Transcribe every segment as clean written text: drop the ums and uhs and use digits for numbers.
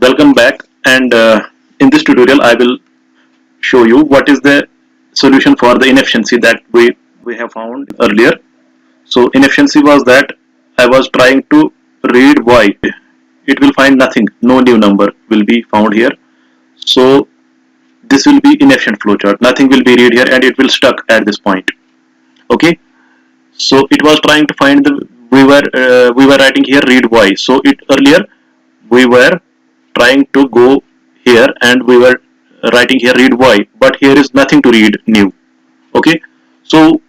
Welcome back, and in this tutorial I will show you what is the solution for the inefficiency that we have found earlier. So inefficiency was that I was trying to read y. It will find nothing, no new number will be found here. So this will be inefficient flowchart. Nothing will be read here and it will stuck at this point. Okay. So it was trying to find the we were writing here read y. So it earlier we were trying to go here and we were writing here read y, but here is nothing to read new. Okay, so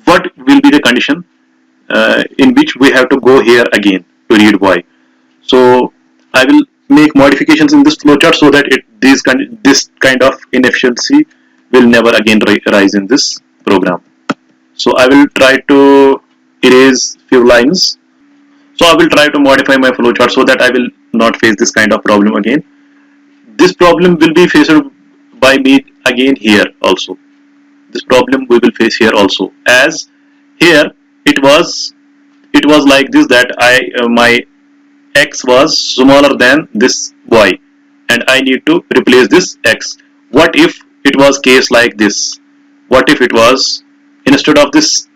what will be the condition in which we have to go here again to read y? So I will make modifications in this flowchart so that this kind of inefficiency will never again rise in this program. So I will try to erase few lines. So I will try to modify my flowchart so that I will not face this kind of problem again. This problem will be faced by me again here also. This problem we will face here also, as here it was like this, that my x was smaller than this y and I need to replace this x. What if it was case like this? What if it was instead of this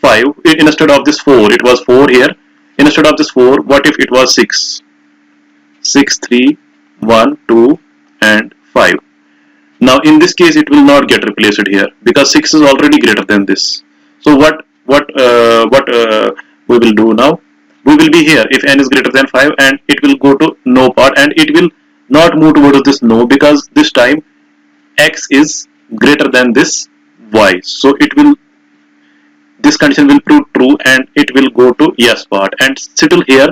5, instead of this 4, it was 4 here, instead of this 4, what if it was 6? 6, 3, 1, 2 and 5. Now in this case it will not get replaced here because 6 is already greater than this. So what we will do now? We will be here if n is greater than 5 and it will go to no part and it will not move towards this no because this time x is greater than this y. So it will, this condition will prove true and it will go to yes part, and still here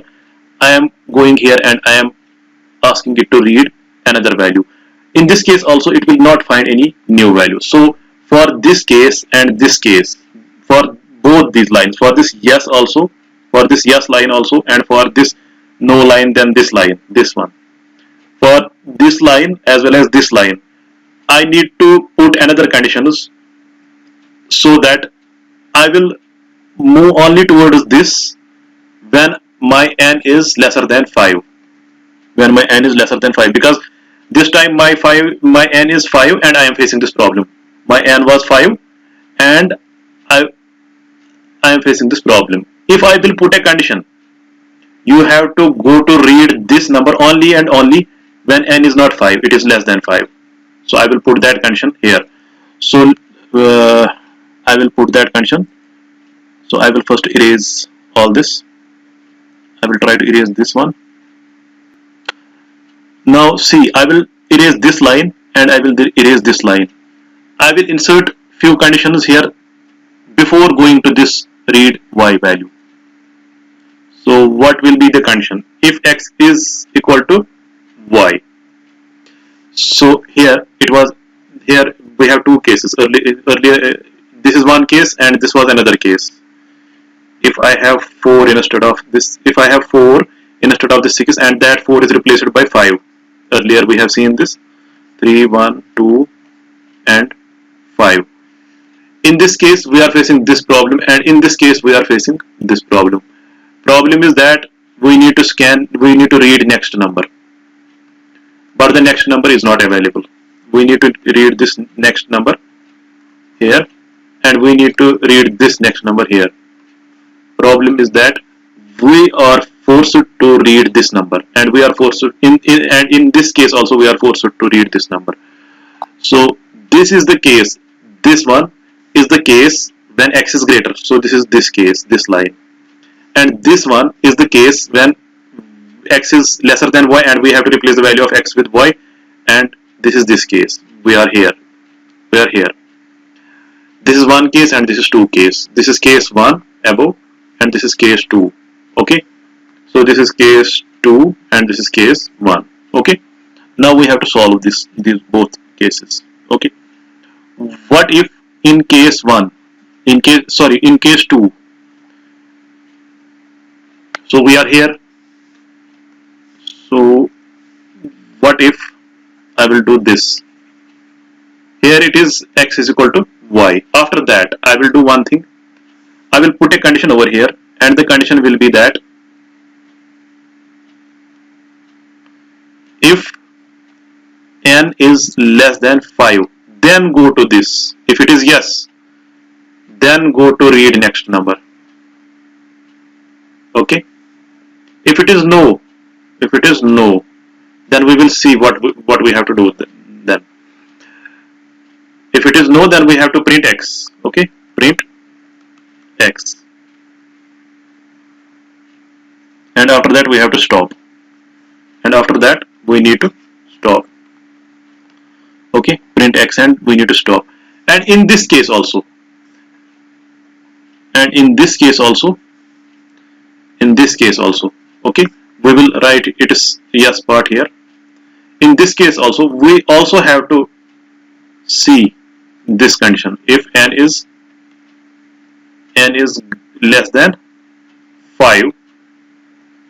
I am going here and I am asking it to read another value. In this case also it will not find any new value. So for this case and this case, for both these lines, for this yes also, for this yes line also, and for this no line, then this line, this one, for this line as well as this line, I need to put another conditions so that I will move only towards this when my n is lesser than 5. When my n is lesser than 5, because this time my n is 5 and I am facing this problem. My n was 5 and I I am facing this problem. If I will put a condition, you have to go to read this number only and only when n is not 5, it is less than 5. So I will put that condition here. So I will put that condition. So I will first erase all this. I will try to erase this one. Now see, I will erase this line and I will erase this line. I will insert few conditions here before going to this read y value. So what will be the condition? If x is equal to y. So here it was, here we have two cases. Earlier this is one case and this was another case. If I have 4 instead of this, if I have 4 instead of the 6 and that 4 is replaced by 5. Earlier we have seen this 3, 1, 2 and 5. In this case we are facing this problem and in this case we are facing this problem. Problem is that we need to read next number, but the next number is not available. We need to read this next number here and we need to read this next number here. Problem is that we are forced to read this number and we are forced to, in this case also we are forced to read this number. So this is the case, this one is the case when x is greater. So this is this case, this line, and this one is the case when x is lesser than y and we have to replace the value of x with y, and this is this case. We are here. This is one case and this is two case. This is case 1 above and this is case 2. Okay, so this is case 2 and this is case 1. Okay, now we have to solve these both cases. Okay, what if in case 1, in case 2, so we are here. So what if I will do this? Here it is x is equal to y. After that I will do one thing. I will put a condition over here and the condition will be that If n is less than 5, then go to this. If it is yes, then go to read next number. Okay. If it is no, if it is no, then we will see what we have to do then. If it is no, then we have to print x. Okay, print x, and after that we have to stop, and after that we need to stop. Okay, print x and we need to stop. And in this case also, and in this case also, in this case also, okay, we will write it is yes part here. In this case also, we also have to see this condition. If n is less than 5,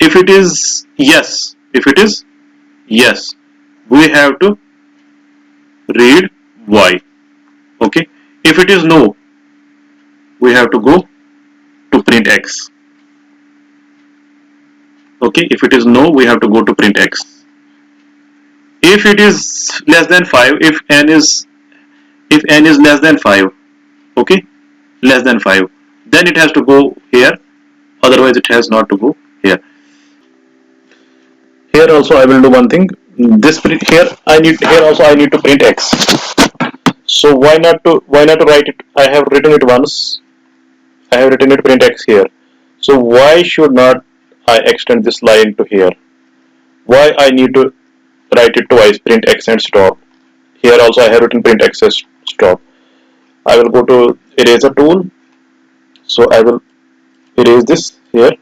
if it is yes, we have to read y. Okay, if it is no, we have to go to print x. Okay, if it is no, we have to go to print x. If it is less than 5, if n is less than 5, okay, less than 5, then it has to go here, otherwise it has not to go here. Here also I will do one thing. This here also I need to print x. So why not to write it? I have written it once. I have written it print x here. So why should not I extend this line to here? Why I need to write it twice, print x and stop? Here also I have written print x as stop. I will go to eraser tool. So I will erase this here.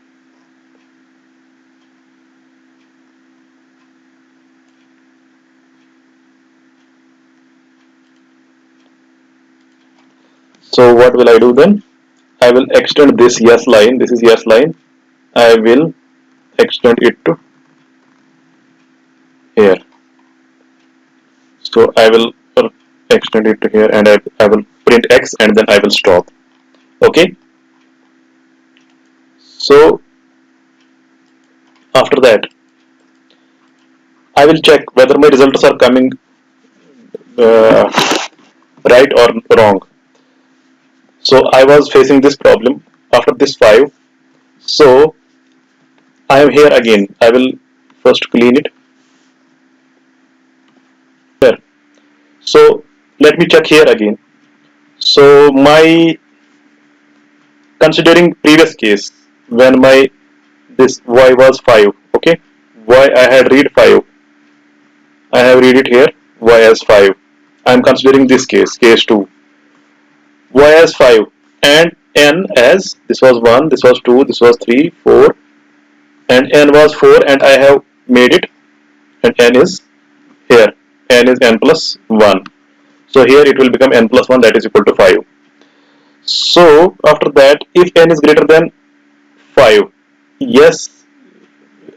So what will I do then? I will extend this yes line. This is yes line. I will extend it to here. So I will extend it to here, and I will print x, and then I will stop. Okay. So after that, I will check whether my results are coming uh, right or wrong. So I was facing this problem after this 5. So I am here again. I will first clean it. Here. So let me check here again. So my considering previous case when my this y was 5, okay, y I had read 5. I have read it here y as 5. I am considering this case 2. Y as 5 and n as this was 1, this was 2, this was 3, 4, and n was 4, and I have made it, and n is here, n is n plus 1. So here it will become n plus 1, that is equal to 5. So after that, if n is greater than 5, yes,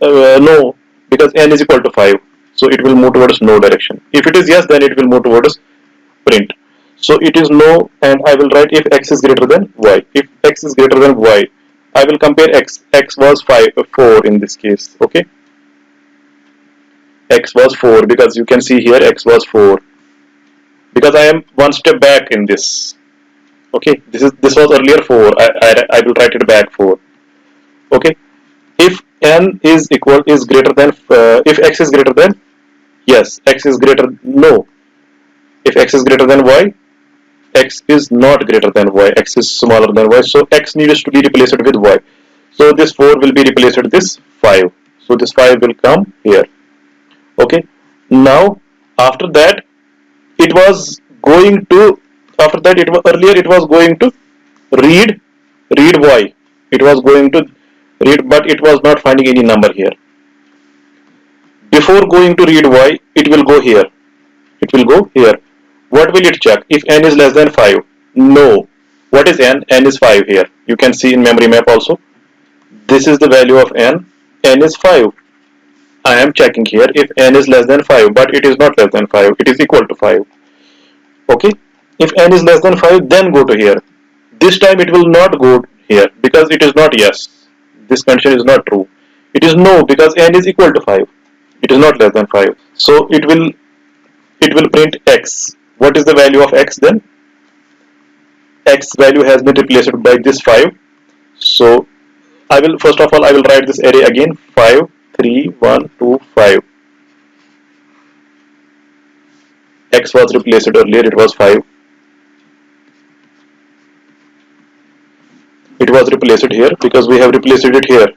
no, because n is equal to 5, so it will move towards no direction. If it is yes, then it will move towards print. So it is no, and I will write if x is greater than y. If x is greater than y, I will compare x. X was 4 in this case. Okay, x was 4, because you can see here x was 4. Because I am one step back in this. Okay, this was earlier 4. I will write it back 4. Okay, if n is greater than if x is greater than yes, x is greater no. If x is greater than y, x is not greater than y, x is smaller than y, so x needs to be replaced with y. So this 4 will be replaced with this 5. So this 5 will come here. Okay. Now after that, it was going to earlier it was going to read y. It was going to read, but it was not finding any number here. Before going to read y, it will go here. It will go here. What will it check? If n is less than 5, no. What is n? N is 5 here. You can see in memory map also. This is the value of n. N is 5. I am checking here if n is less than 5, but it is not less than 5. It is equal to 5. Okay. If n is less than 5, then go to here. This time it will not go here because it is not yes. This condition is not true. It is no, because n is equal to 5. It is not less than 5. So it will print x. What is the value of x then? X value has been replaced by this 5. So I will, first of all, I will write this array again. 5 3 1 2 5. X was replaced earlier, it was 5. It was replaced here because we have replaced it here.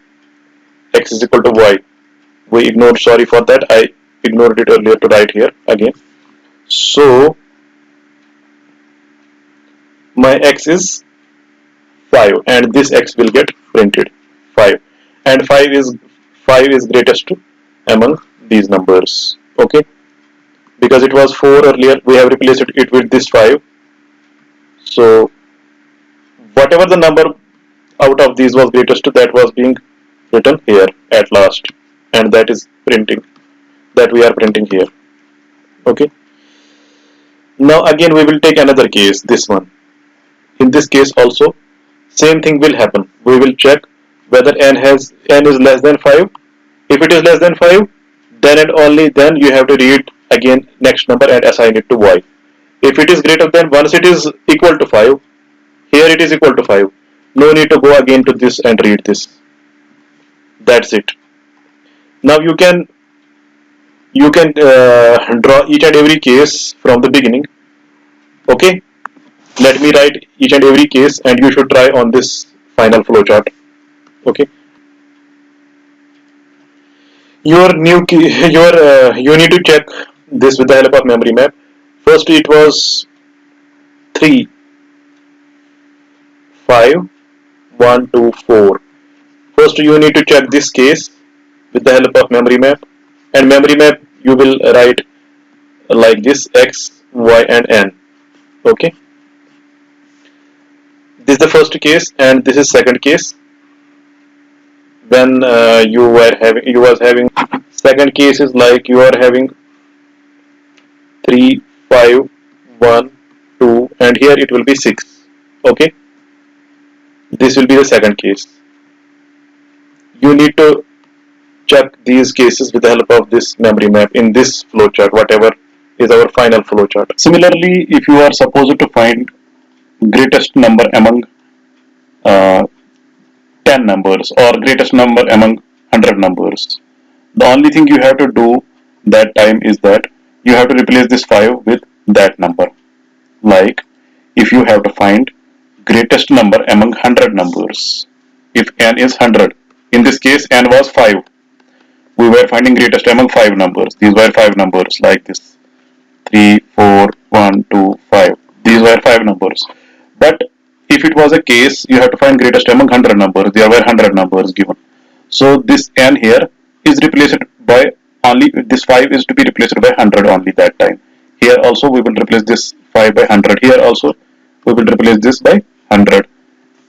X is equal to y. We ignored, sorry for that, I ignored it earlier to write here again. So my x is 5 and this x will get printed 5, and 5 is greatest among these numbers. Okay, because it was 4 earlier, we have replaced it with this 5. So whatever the number out of these was greatest, that was being written here at last, and that is printing, that we are printing here. Okay, now again we will take another case, this one. In this case also same thing will happen. We will check whether n is less than 5. If it is less than 5, then and only then you have to read again next number and assign it to y. If it is greater than, once it is equal to 5, here it is equal to 5, no need to go again to this and read this. That's it. Now you can draw each and every case from the beginning. Okay, let me write each and every case and you should try on this final flowchart. Okay, you need to check this with the help of memory map. First it was 3 5 1 2 4. First you need to check this case with the help of memory map, and memory map you will write like this: x, y and n. Okay, this is the first case and this is second case. When you was having second case is like you are having 3 5 1 2 and here it will be 6. Okay, this will be the second case. You need to check these cases with the help of this memory map in this flowchart, whatever is our final flowchart. Similarly, if you are supposed to find greatest number among uh, 10 numbers or greatest number among 100 numbers, the only thing you have to do that time is that you have to replace this 5 with that number. Like if you have to find greatest number among 100 numbers, if n is 100, in this case n was 5, we were finding greatest among 5 numbers. These were 5 numbers like this: 3 4 1 2 5. These were 5 numbers. But if it was a case you have to find greatest among 100 numbers, there were 100 numbers given. So this n here is replaced by only, this 5 is to be replaced by 100 only that time. Here also we will replace this 5 by 100. Here also we will replace this by 100.